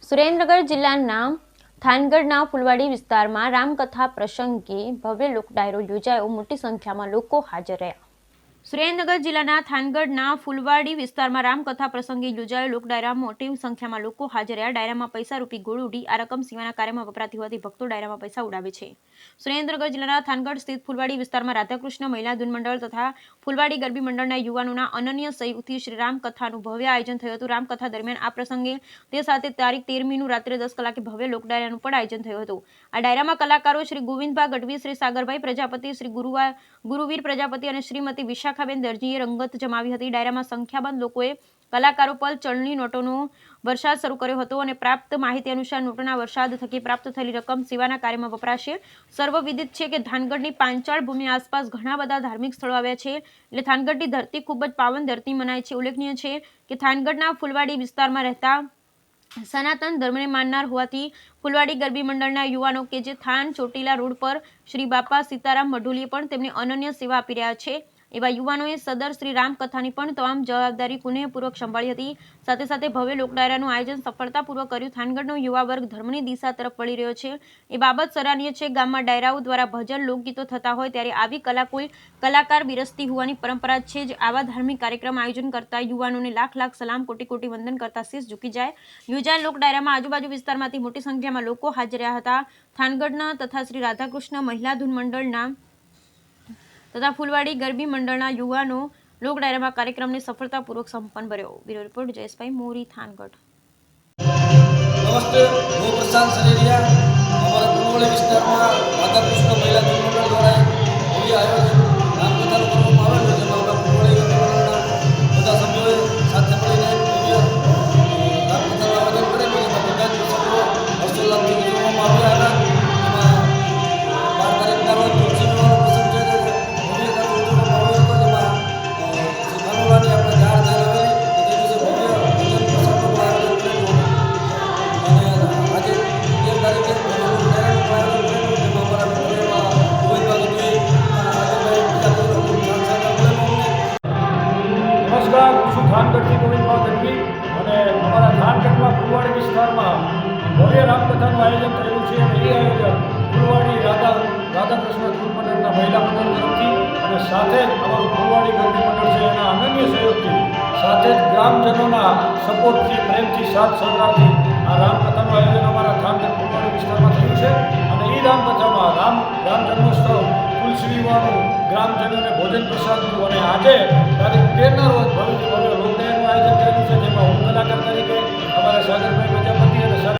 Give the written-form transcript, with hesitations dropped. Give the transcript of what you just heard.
સુરેન્દ્રનગર જિલ્લાના થાનગઢના ફૂલવાડી વિસ્તારમાં રામકથા પ્રસંગે ભવ્ય લોક ડાયરો યોજાયો. મોટી સંખ્યામાં લોકો હાજર રહ્યા. સુરેન્દ્રનગર જિલ્લાના થાનગઢના ફૂલવાડી વિસ્તારમાં રામકથા પ્રસંગે યોજાયો લોક ડાયરામાં મોટી સંખ્યામાં લોકો હાજર રહ્યા. ડાયરામાં પૈસા રૂપી ગોળ ઉડી આ રકમ સેવાના કાર્યમાં વપરાતી હોવાથી ભક્તો ડાયરામાં પૈસા ઉડાવે છે. સુરેન્દ્રનગર જિલ્લાના થાનગઢ સ્થિત ફૂલવાડી વિસ્તારમાં રાધાકૃષ્ણ મહિલા ધૂન મંડળ તથા ફૂલવાડી ગરબી મંડળના યુવાનોના અનન્ય સહયોગથી શ્રી રામકથાનું ભવ્ય આયોજન થયું હતું. રામકથા દરમિયાન આ પ્રસંગે તે સાથે તારીખ 13મીનું રાત્રે 10 કલાકે ભવ્ય લોક ડાયરાનું પણ આયોજન થયું હતું. આ ડાયરામાં કલાકારો શ્રી ગોવિંદભા ગઢવી, શ્રી સાગરભાઈ પ્રજાપતિ, શ્રી ગુરુવીર પ્રજાપતિ અને શ્રીમતી વિશાખાબેન દરજીએ રંગત જમાવી હતી. ડાયરામાં સંખ્યાબંધ લોકોએ કલાકારો પર ચલણી નોટોનો વરસાદ શરૂ કર્યો હતો અને પ્રાપ્ત માહિતી અનુસાર નોટોના વરસાદ થકી પ્રાપ્ત થયેલી રકમ સેવાના કાર્યમાં વપરાશે. સર્વવિદિત છે કે થાનગઢની પાંચાળ ભૂમિ આસપાસ ઘણા બધા ધાર્મિક સ્થળો આવ્યા છે, એટલે થાનગઢની ધરતી ખૂબ જ પાવન ધરતી મનાય છે. ઉલ્લેખનીય છે કે થાનગઢના ફૂલવાડી વિસ્તારમાં રહેતા સનાતન ધર્મને માનનાર હોવાથી ફૂલવાડી ગરબી મંડળના યુવાનો કે જે થાન ચોટીલા રોડ પર શ્રી બાપા સીતારામ મઢોલીએ પણ તેમને અનન્ય સેવા આપી રહ્યા છે. એવા યુવાનોએ સદર શ્રી રામકથાની પણ તમામ જવાબદારી પુનઃપૂર્વક સંભાળી હતી. સાથે સાથે ભવ્ય લોક ડાયરાનું આયોજન સફળતાપૂર્વક કર્યું. થાનગઢનો યુવા વર્ગ ધર્મની દિશા તરફ વળી રહ્યો છે એ બાબત સરાહનીય છે. ગામમાં ડાયરાઓ દ્વારા ભજન લોકગીતો થતા હોય ત્યારે આવી કલા કોઈ કલાકાર બિરસતી હોવાની પરંપરા છે જ. આવા ધાર્મિક કાર્યક્રમ આયોજન કરતા યુવાનોને લાખ લાખ સલામ, કોટી કોટી વંદન કરતા શીશ ઝૂકી જાય. યોજાયેલ લોક ડાયરામાં આજુબાજુ વિસ્તારમાંથી મોટી સંખ્યામાં લોકો હાજર રહ્યા હતા. થાનગઢના તથા શ્રી રાધાકૃષ્ણ મહિલા ધૂન મંડળના તથા ફૂલવાડી ગરબી મંડળના યુવાનો લોક ડાયરામાં કાર્યક્રમને સફળતાપૂર્વક સંપન્ન કર્યો. બ્યુરો રિપોર્ટ જયેશભાઈ મોરી, થાનગઢ. નમસ્તે, હું પ્રશાંત સરેરિયા. અમારા ફૂલવાડી વિસ્તારમાં રાધાકૃષ્ણ મહિલા ધૂન મંડળ દ્વારા ભવ્ય આયોજન રામકથાનું કરવામાં આવેલું, જેમાં આપણા ફૂલવાડી મંડળના બધા સભ્યોએ સાથે મળીને ભવ્ય રામકથાનું આયોજન કરેલું, જેમાં બધા જ પ્રસંગો હર્ષોલ્લાસથી ઉજવવામાં આવ્યા હતા. એમાં 12 તારીખના રોજ તુલસી વિવાહનો પ્રસંગ છે, થાનગઢથી ગોવિંદભા ગઢવી અને અમારા થાનગઢમાં ફૂલવાડી વિસ્તારમાં ભવ્ય રામકથાનું આયોજન થયેલું છે. અને એ આયોજન ફૂલવાડી રાધાકૃષ્ણ ધૂન મંડળના મહિલા મંડળ તરફથી અને સાથે જ અમારું ફૂલવાડી ગરબી મંડળ છે એના અનન્ય સહયોગથી, સાથે જ ગ્રામજનોના સપોર્ટથી, પ્રેમથી, સાથ સહકારથી આ રામકથાનું આયોજન અમારા થાનગઢ ફૂલવાડી વિસ્તારમાં થયું છે. અને એ રામકથામાં રામ જન્મોત્સવ, તુલસી વિવાહનું, ગ્રામજનોને ભોજન પ્રસાદનું અને આજે તારીખ 13ના રોજ ભવ્ય લોક ડાયરાનું આયોજન કરેલું છે, જેમાં હું કલાકાર તરીકે અમારા સાગરભાઈ પ્રજાપતિ